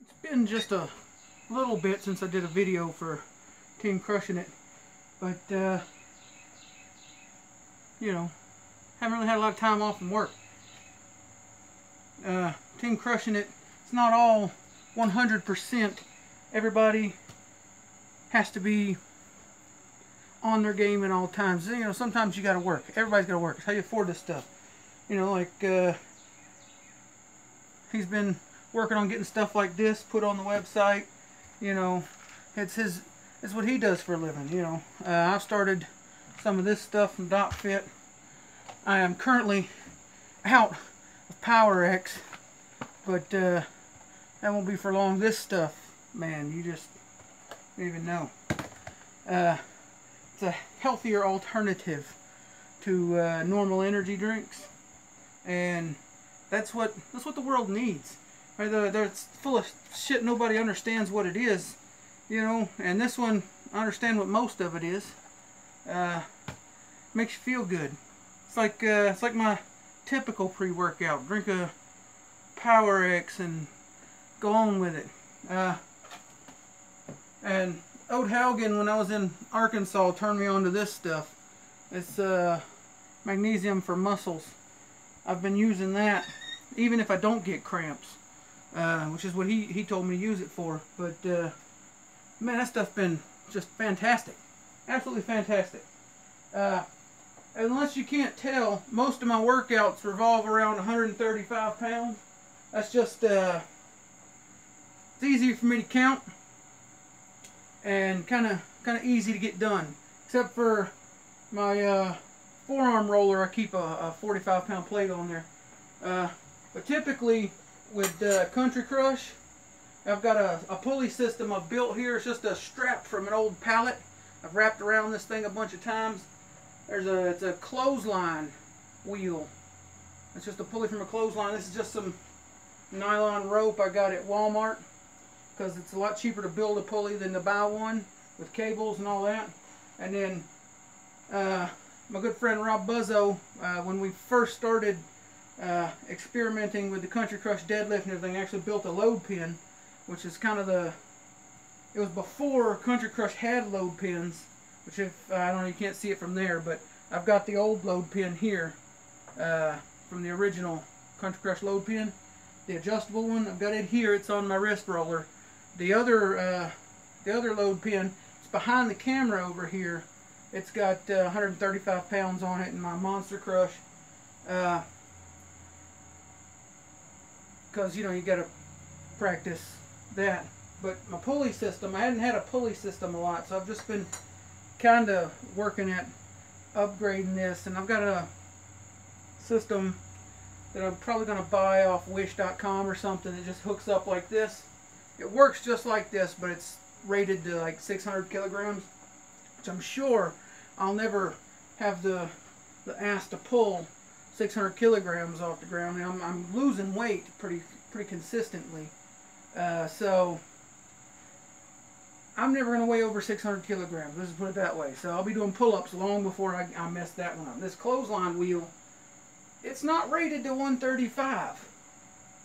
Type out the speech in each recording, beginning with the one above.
It's been just a little bit since I did a video for Team Crushing It, but you know, haven't really had a lot of time off from work. Team Crushing It, it's not all 100%. Everybody has to be on their game at all times. You know, sometimes you got to work. Everybody's got to work. It's how you afford this stuff. You know, like he's been working on getting stuff like this put on the website. You know, it's what he does for a living. You know, I've started some of this stuff from DotFit. I am currently out of PowerX, but that won't be for long. This stuff, man, you just don't even know. It's a healthier alternative to normal energy drinks, and that's what the world needs. Right? It's full of shit nobody understands what it is, you know. And this one, I understand what most of it is. Makes you feel good. It's like my typical pre-workout. Drink a PowerX and go on with it. And Ode Haugen, when I was in Arkansas, turned me on to this stuff. It's magnesium for muscles. I've been using that even if I don't get cramps, which is what he told me to use it for. But man, that stuff's been just fantastic. Absolutely fantastic. Unless you can't tell, most of my workouts revolve around 135 pounds. That's just, it's easier for me to count and kind of easy to get done. Except for my forearm roller, I keep a 45-pound plate on there. But typically with Country Crush, I've got a pulley system I've built here. It's just a strap from an old pallet. I've wrapped around this thing a bunch of times. It's a clothesline wheel. It's just a pulley from a clothesline. This is just some nylon rope I got at Walmart, because it's a lot cheaper to build a pulley than to buy one with cables and all that. And then my good friend Rob Buzzo, when we first started experimenting with the Country Crush deadlift and everything, actually built a load pin, which is kind of it was before Country Crush had load pins, which I don't know, you can't see it from there, but I've got the old load pin here from the original Country Crush load pin, the adjustable one. I've got it here. It's on my wrist roller. The other load pin is behind the camera over here. It's got 135 pounds on it in my Monster Crush. Because, you know, you got to practice that. But my pulley system, I hadn't had a pulley system a lot, so I've just been kind of working at upgrading this. And I've got a system that I'm probably going to buy off wish.com or something that just hooks up like this. It works just like this, but it's rated to like 600 kilograms, which I'm sure I'll never have the ass to pull 600 kilograms off the ground. I'm losing weight pretty consistently, so I'm never going to weigh over 600 kilograms. Let's just put it that way. So I'll be doing pull-ups long before I mess that one up. This clothesline wheel, it's not rated to 135.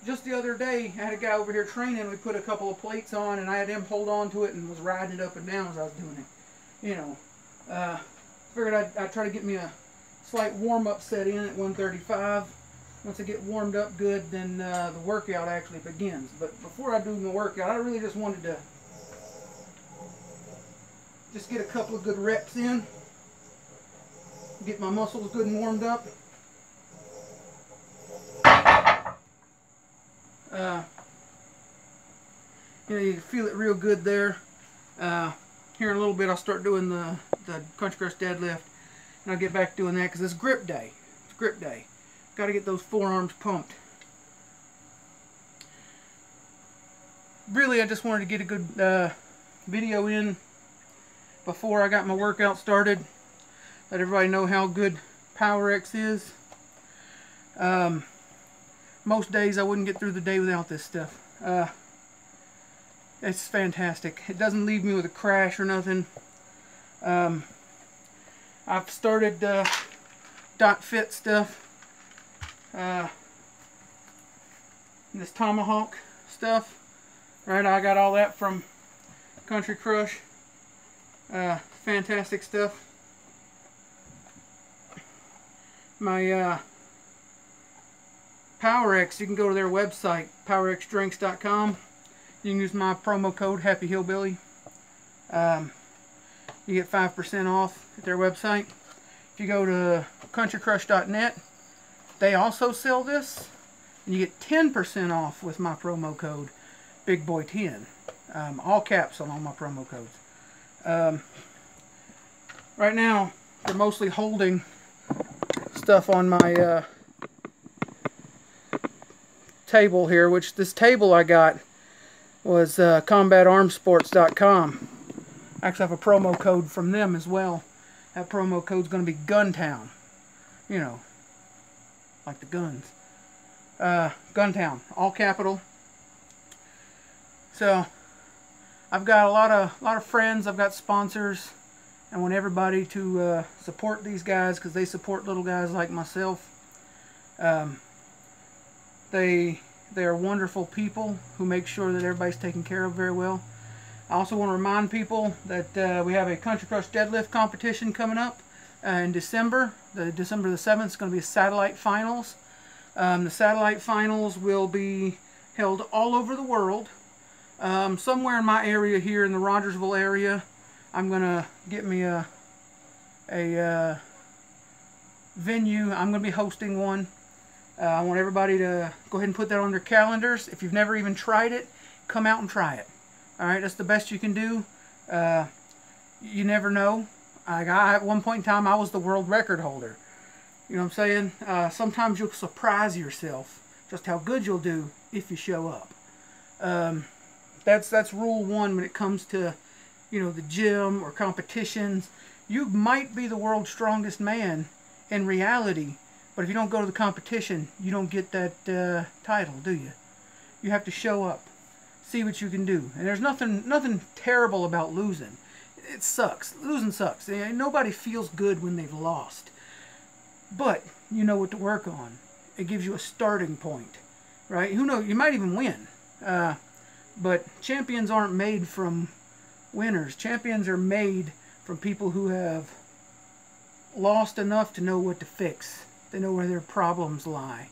Just the other day, I had a guy over here training. We put a couple of plates on, and I had him hold on to it and was riding it up and down as I was doing it. You know, figured I'd try to get me a slight warm-up set in at 135. Once I get warmed up good, then the workout actually begins. But before I do my workout, I really just wanted to just get a couple of good reps in, get my muscles good and warmed up. You know, you can feel it real good there. Here in a little bit, I'll start doing the Country Crush deadlift, and I'll get back doing that because it's grip day. It's grip day. Got to get those forearms pumped. Really, I just wanted to get a good video in before I got my workout started. Let everybody know how good PowerX is. Most days I wouldn't get through the day without this stuff. It's fantastic. It doesn't leave me with a crash or nothing. I've started DotFit stuff. This Tomahawk stuff. Right, I got all that from Country Crush. Fantastic stuff. My PowerX, you can go to their website, powerxdrinks.com. You can use my promo code Happy Hillbilly. You get 5% off at their website. If you go to countrycrush.net, they also sell this, and you get 10% off with my promo code BigBoy10. All caps on all my promo codes. Right now, they're mostly holding stuff on my table here, which this table I got was combatarmsports.com. I actually have a promo code from them as well. That promo code's going to be Guntown. You know, like the guns. Guntown, all capital. So, I've got a lot of friends. I've got sponsors. I want everybody to support these guys because they support little guys like myself. They are wonderful people who make sure that everybody's taken care of very well. I also want to remind people that we have a Country Crush deadlift competition coming up in December. December the 7th is going to be a satellite finals. The satellite finals will be held all over the world. Somewhere in my area here in the Rogersville area, I'm going to get me a venue. I'm going to be hosting one. I want everybody to go ahead and put that on their calendars. If you've never even tried it, come out and try it. Alright, that's the best you can do. You never know. At one point in time, I was the world record holder. You know what I'm saying? Sometimes you'll surprise yourself just how good you'll do if you show up. That's rule one when it comes to, you know, the gym or competitions. You might be the world's strongest man in reality, but if you don't go to the competition, you don't get that title, do you? You have to show up. See what you can do. And there's nothing terrible about losing. It sucks. Losing sucks. Nobody feels good when they've lost. But you know what to work on. It gives you a starting point. Right? Who knows? You might even win. But champions aren't made from winners. Champions are made from people who have lost enough to know what to fix. They know where their problems lie.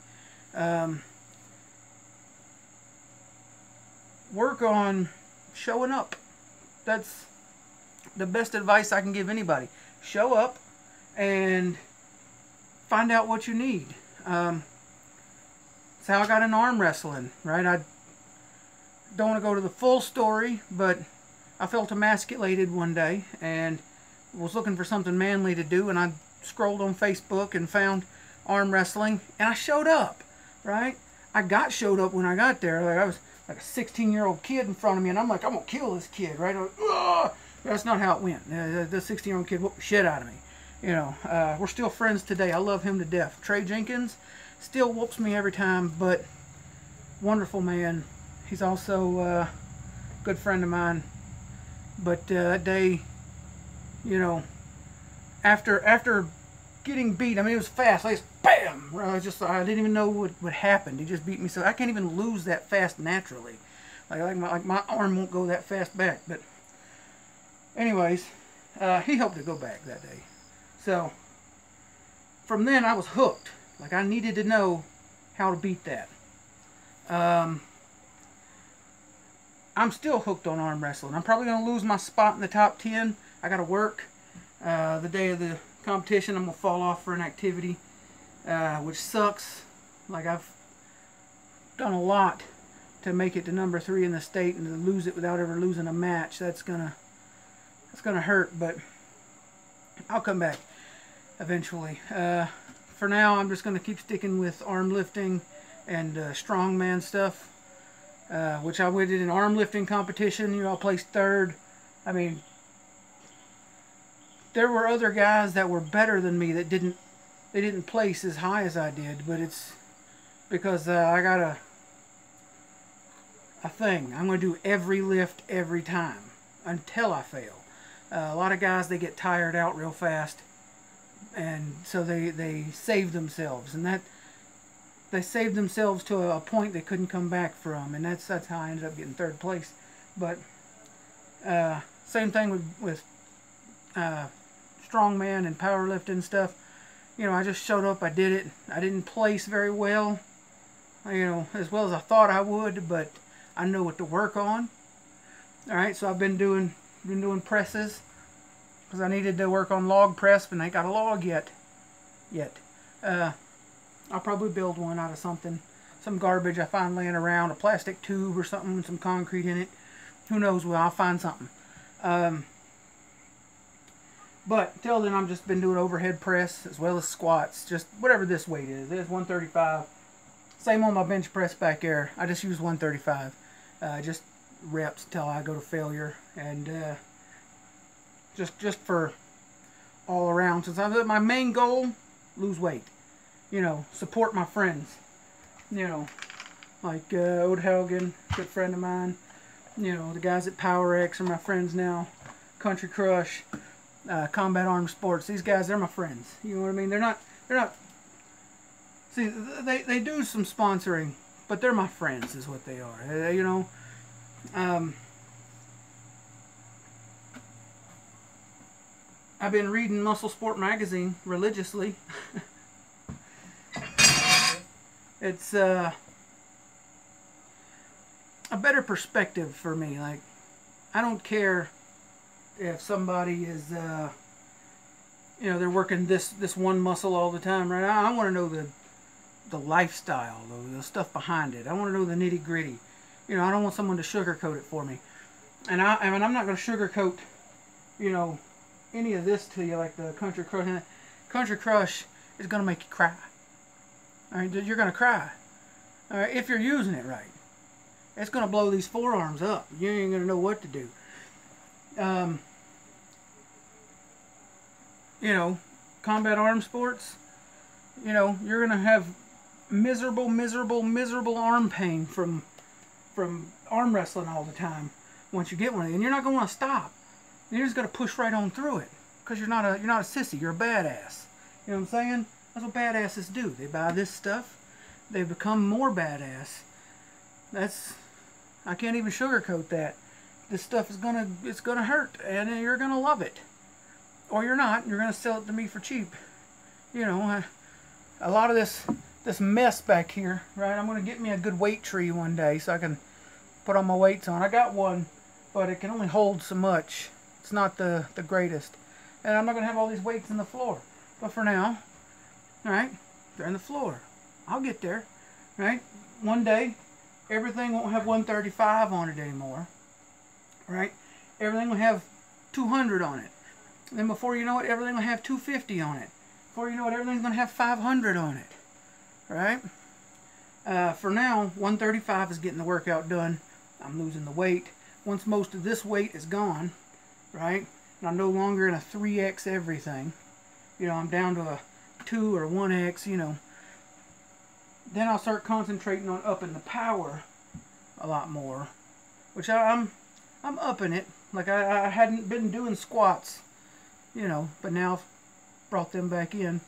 Work on showing up. That's the best advice I can give anybody. Show up and find out what you need. That's how I got into arm wrestling, right? I don't want to go to the full story, but I felt emasculated one day and was looking for something manly to do, and I scrolled on Facebook and found arm wrestling, and I showed up, right? I got showed up when I got there. Like I was like a 16-year-old kid in front of me, and I'm like, I'm going to kill this kid, right? Like, that's not how it went. The 16-year-old kid whooped the shit out of me. You know, we're still friends today. I love him to death. Trey Jenkins still whoops me every time, but wonderful man. He's also a good friend of mine. But that day, you know, after getting beat, I mean, it was fast. I just, bam! I didn't even know what happened. He just beat me. So I can't even lose that fast naturally. Like my arm won't go that fast back. But anyways, he helped it go back that day. So from then I was hooked. Like I needed to know how to beat that. I'm still hooked on arm wrestling. I'm probably going to lose my spot in the top 10. I got to work. The day of the competition, I'm going to fall off for an activity, which sucks. Like I've done a lot to make it to number 3 in the state, and to lose it without ever losing a match, that's gonna hurt. But I'll come back eventually. For now, I'm just going to keep sticking with arm lifting and strongman stuff. Which I did an arm lifting competition. You know, I placed 3rd. I mean, there were other guys that were better than me that didn't place as high as I did. But it's because I got a thing. I'm going to do every lift every time until I fail. A lot of guys, they get tired out real fast, and so they save themselves, and they saved themselves to a point they couldn't come back from, and that's how I ended up getting third place. But same thing with strongman and powerlifting stuff. You know, I just showed up, I did it. I didn't place very well, you know, as well as I thought I would, but I know what to work on. All right, so I've been doing presses because I needed to work on log press, but I ain't got a log yet. I'll probably build one out of something, some garbage I find laying around, a plastic tube or something with some concrete in it. Who knows? Well, I'll find something. But until then, I've just been doing overhead press as well as squats, just whatever this weight is. It's 135. Same on my bench press back there. I just use 135. Just reps till I go to failure, and just for all around. Since my main goal, lose weight. You know, support my friends. You know, like Ode Helgen, good friend of mine. You know, the guys at Power X are my friends now. Country Crush. Combat Arms Sports. These guys, they're my friends. You know what I mean? They're not. See, they do some sponsoring, but they're my friends, is what they are. You know. I've been reading Muscle Sport magazine religiously. It's a better perspective for me. Like, I don't care if somebody is, you know, they're working this one muscle all the time, right? I want to know the lifestyle, the stuff behind it. I want to know the nitty gritty. You know, I don't want someone to sugarcoat it for me. And I'm not going to sugarcoat, you know, any of this to you like the Country Crush. Country Crush is going to make you cry. All right, you're going to cry. All right, if you're using it right. It's going to blow these forearms up. You ain't going to know what to do. You know, Combat Arms Sports, you know, you're going to have miserable arm pain from arm wrestling all the time once you get one. And you're not going to want to stop. You're just going to push right on through it because you're not a sissy. You're a badass. You know what I'm saying? That's what badasses do. They buy this stuff. They become more badass. I can't even sugarcoat that. This stuff is it's gonna hurt, and you're gonna love it, or you're not. You're gonna sell it to me for cheap. You know, a lot of this mess back here, right? I'm gonna get me a good weight tree one day so I can put all my weights on. I got one, but it can only hold so much. It's not the greatest, and I'm not gonna have all these weights in the floor. But for now, all right, they're in the floor. I'll get there, right? One day, everything won't have 135 on it anymore. Right? Everything will have 200 on it. And then before you know it, everything will have 250 on it. Before you know it, everything's going to have 500 on it. Right? For now, 135 is getting the workout done. I'm losing the weight. Once most of this weight is gone, right? And I'm no longer in a 3X everything. You know, I'm down to a 2 or 1X, you know. Then I'll start concentrating on upping the power a lot more. Which I'm upping it. Like I hadn't been doing squats, you know, but now I've brought them back in.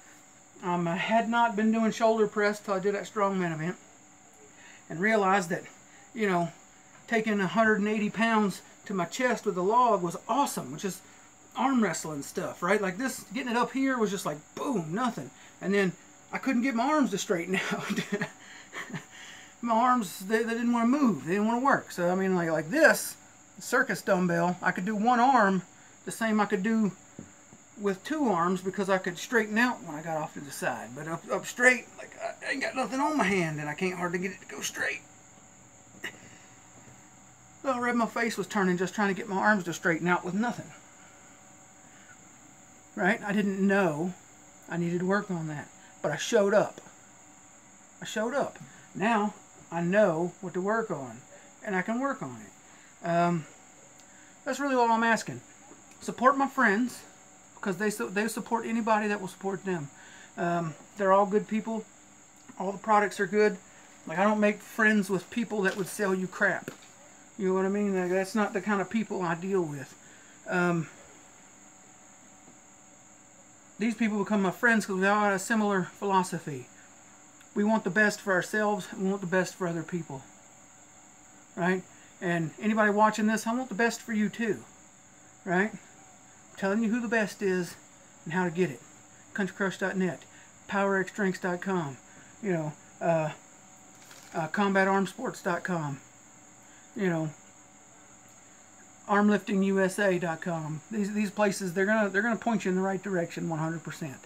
I had not been doing shoulder press till I did that strongman event, and realized that, you know, taking 180 pounds to my chest with a log was awesome, which is arm wrestling stuff, right? Like this, getting it up here was just like boom, nothing, and then I couldn't get my arms to straighten out. My arms, they didn't want to move, they didn't want to work. So I mean, like this circus dumbbell, I could do one arm the same I could do with two arms because I could straighten out when I got off to the side. But up straight, like I ain't got nothing on my hand and I can't hardly get it to go straight. So red my face was turning just trying to get my arms to straighten out with nothing. Right? I didn't know I needed to work on that. But I showed up. I showed up. Now I know what to work on. And I can work on it. That's really all I'm asking. Support my friends, because they support anybody that will support them. They're all good people. All the products are good. Like, I don't make friends with people that would sell you crap. You know what I mean? Like, that's not the kind of people I deal with. These people become my friends because we all have a similar philosophy. we want the best for ourselves, and we want the best for other people, right? And anybody watching this, I want the best for you too, right? I'm telling you who the best is and how to get it. CountryCrush.net, PowerXDrinks.com, you know, CombatArmsports.com, you know, ArmliftingUSA.com. These places, they're gonna point you in the right direction 100%.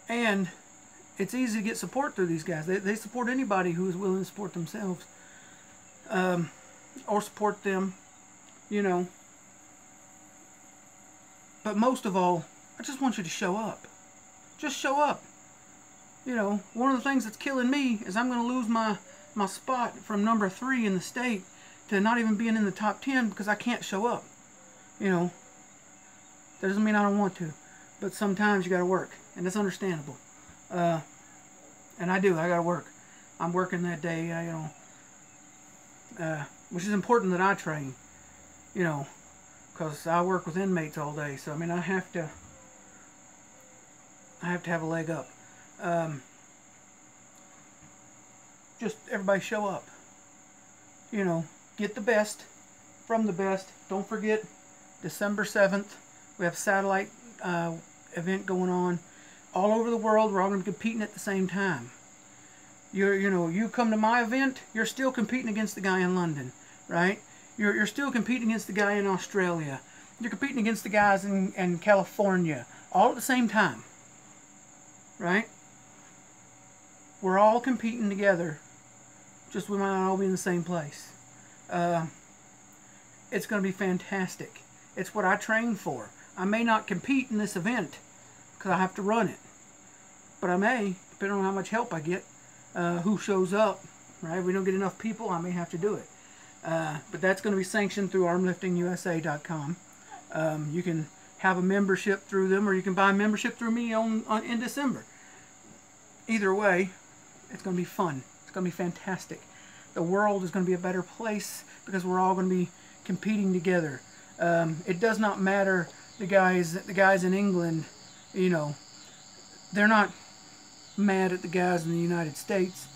And it's easy to get support through these guys. They support anybody who is willing to support themselves, or support them, you know. But most of all, I just want you to show up. Just show up. You know, one of the things that's killing me is I'm going to lose my spot from number 3 in the state to not even being in the top 10 because I can't show up. You know, that doesn't mean I don't want to, but sometimes you got to work, and that's understandable. And I got to work. I'm working that day, you know, which is important that I train, you know, because I work with inmates all day. So I mean, I have to have a leg up. Just everybody show up. You know, get the best from the best. Don't forget, December 7th, we have a satellite event going on all over the world. We're all going to be competing at the same time. You come to my event, you're still competing against the guy in London, right? You're still competing against the guy in Australia. You're competing against the guys in California, all at the same time, right? We're all competing together, just we might not all be in the same place. It's going to be fantastic. It's what I train for. I may not compete in this event because I have to run it, but I may, depending on how much help I get, who shows up, right? If we don't get enough people, I may have to do it. But that's going to be sanctioned through ArmliftingUSA.com. You can have a membership through them, or you can buy a membership through me in December. Either way, it's going to be fun. It's going to be fantastic. The world is going to be a better place because we're all going to be competing together. It does not matter the guys in England, you know, they're not mad at the guys in the United States.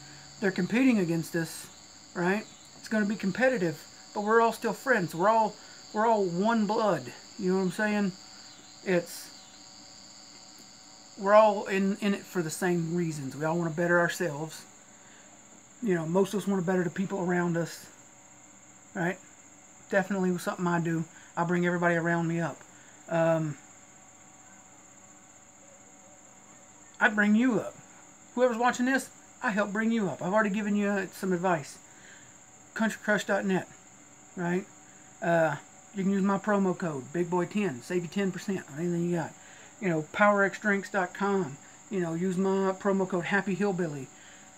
They're competing against us, right? It's going to be competitive, but we're all still friends. We're all one blood. You know what I'm saying? We're all in it for the same reasons. We all want to better ourselves. You know, most of us want to better the people around us, right? Definitely something I do. I bring everybody around me up. I bring you up. Whoever's watching this, I help bring you up. I've already given you some advice. CountryCrush.net, right? You can use my promo code, BigBoy10, save you 10% on anything you got. You know, PowerXDrinks.com. You know, use my promo code HappyHillbilly.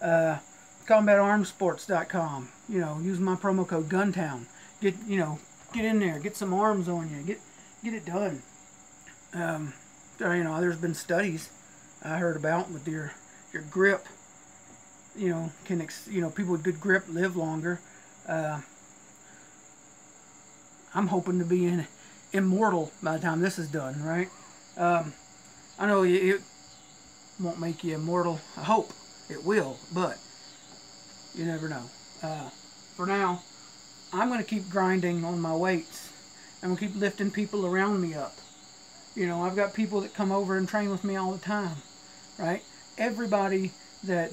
CombatArmsports.com. You know, use my promo code Guntown. Get in there, get some arms on you, get it done. You know, there's been studies I heard about with your grip. You know, people with good grip live longer. I'm hoping to be immortal by the time this is done, right? I know it won't make you immortal. I hope it will, but you never know. For now, I'm going to keep grinding on my weights. I'm going to keep lifting people around me up. You know, I've got people that come over and train with me all the time, right? Everybody that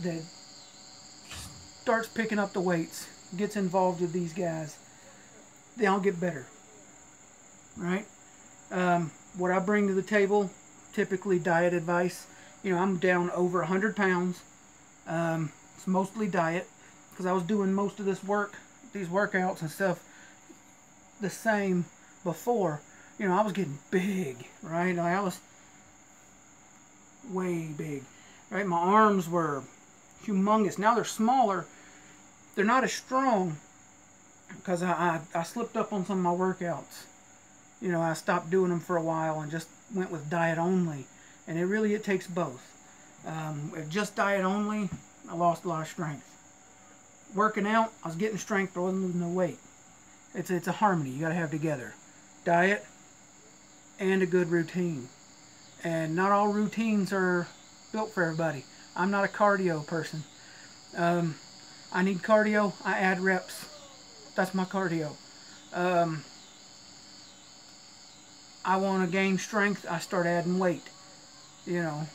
starts picking up the weights, gets involved with these guys, they all get better, right? What I bring to the table, typically diet advice. You know, I'm down over 100 pounds. It's mostly diet because I was doing most of this work, these workouts and stuff, the same before. You know, I was getting big, right? I was way big, right? My arms were humongous. Now they're smaller. They're not as strong because I slipped up on some of my workouts. You know, I stopped doing them for a while and just went with diet only. And it takes both. If just diet only, I lost a lot of strength. Working out, I was getting strength, but I wasn't losing no weight. It's a harmony you got to have together. Diet and a good routine. And not all routines are built for everybody. I'm not a cardio person. I need cardio, I add reps. That's my cardio. I want to gain strength, I start adding weight. You know,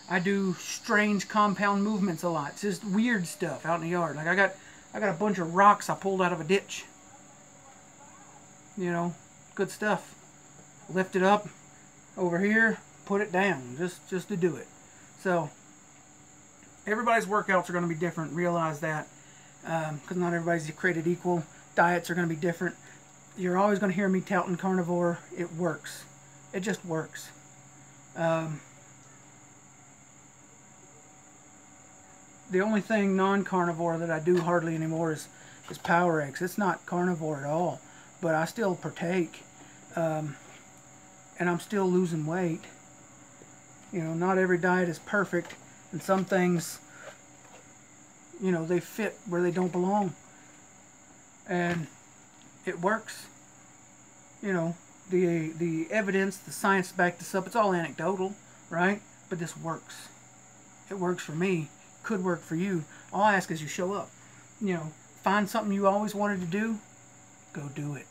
I do strange compound movements a lot. It's just weird stuff out in the yard. Like I got a bunch of rocks I pulled out of a ditch. You know, good stuff. Lift it up over here, put it down, just to do it. So everybody's workouts are going to be different. Realize that, because not everybody's created equal. Diets are going to be different. You're always going to hear me touting carnivore. It works. It just works. The only thing non-carnivore that I do hardly anymore is Power-X. It's not carnivore at all, but I still partake, and I'm still losing weight. You know, not every diet is perfect, and some things, you know, they fit where they don't belong, and it works. You know, the evidence, the science backed this up. It's all anecdotal, right? But this works. It works for me. Could work for you. All I ask is you show up. You know, find something you always wanted to do, go do it.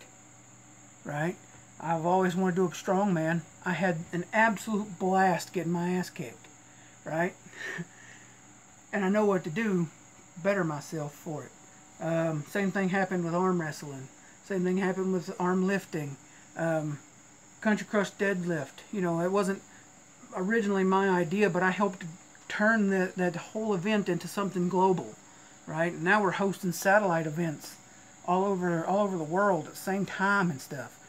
Right? I've always wanted to do a strongman. I had an absolute blast getting my ass kicked. Right? And I know what to do, better myself for it. Same thing happened with arm wrestling. Same thing happened with arm lifting. Country Crush deadlift. You know, it wasn't originally my idea, but I helped turn that whole event into something global, right? And now we're hosting satellite events all over the world at the same time and stuff.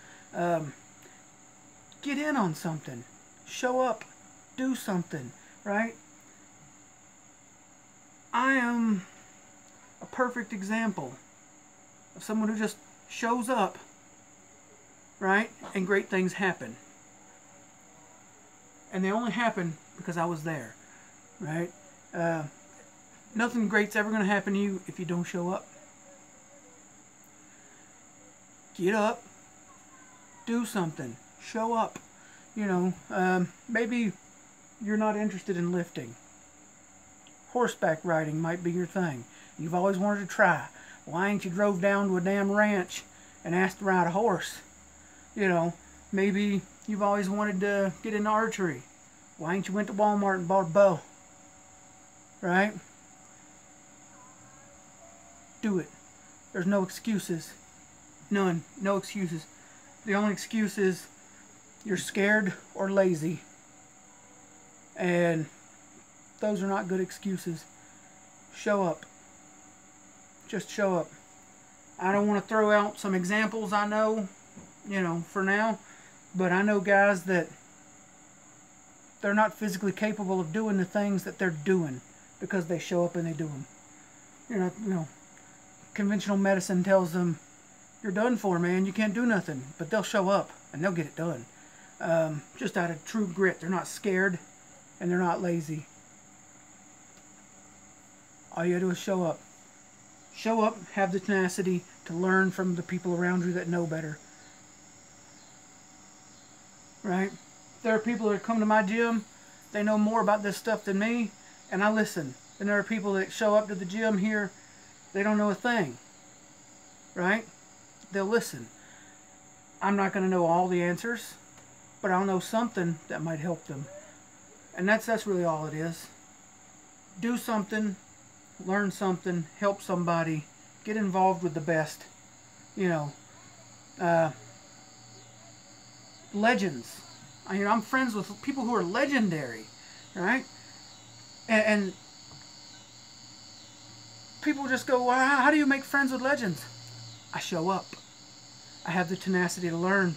Get in on something, show up, do something, right? I am a perfect example of someone who just shows up, right? And great things happen. And they only happen because I was there. Right? Nothing great's ever going to happen to you if you don't show up. Get up. Do something. Show up. You know, maybe you're not interested in lifting. Horseback riding might be your thing. You've always wanted to try. Why ain't you drove down to a damn ranch and asked to ride a horse? You know, maybe you've always wanted to get into archery. Why ain't you went to Walmart and bought a bow? Right? Do it. There's no excuses. None. No excuses. The only excuse is you're scared or lazy. And those are not good excuses. Show up. Just show up. I don't want to throw out some examples I know, you know, for now. But I know guys that they're not physically capable of doing the things that they're doing, because they show up and they do them. You know, conventional medicine tells them, you're done for, man, you can't do nothing. But they'll show up and they'll get it done. Just out of true grit. They're not scared and they're not lazy. All you gotta do is show up. Show up, have the tenacity to learn from the people around you that know better. Right? There are people that come to my gym, they know more about this stuff than me, and I listen. And there are people that show up to the gym here, they don't know a thing. Right? They'll listen. I'm not going to know all the answers, but I'll know something that might help them. And that's really all it is. Do something, learn something, help somebody, get involved with the best. You know, legends. I mean, I'm friends with people who are legendary, right? And people just go, well, how do you make friends with legends? I show up. I have the tenacity to learn,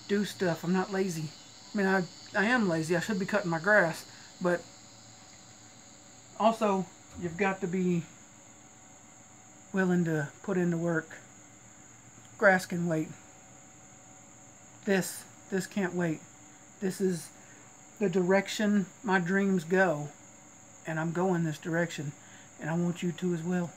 do stuff. I'm not lazy. I mean, I am lazy. I should be cutting my grass. But also, you've got to be willing to put in the work. Grass can wait. This can't wait. This is the direction my dreams go. And I'm going this direction. And I want you to as well.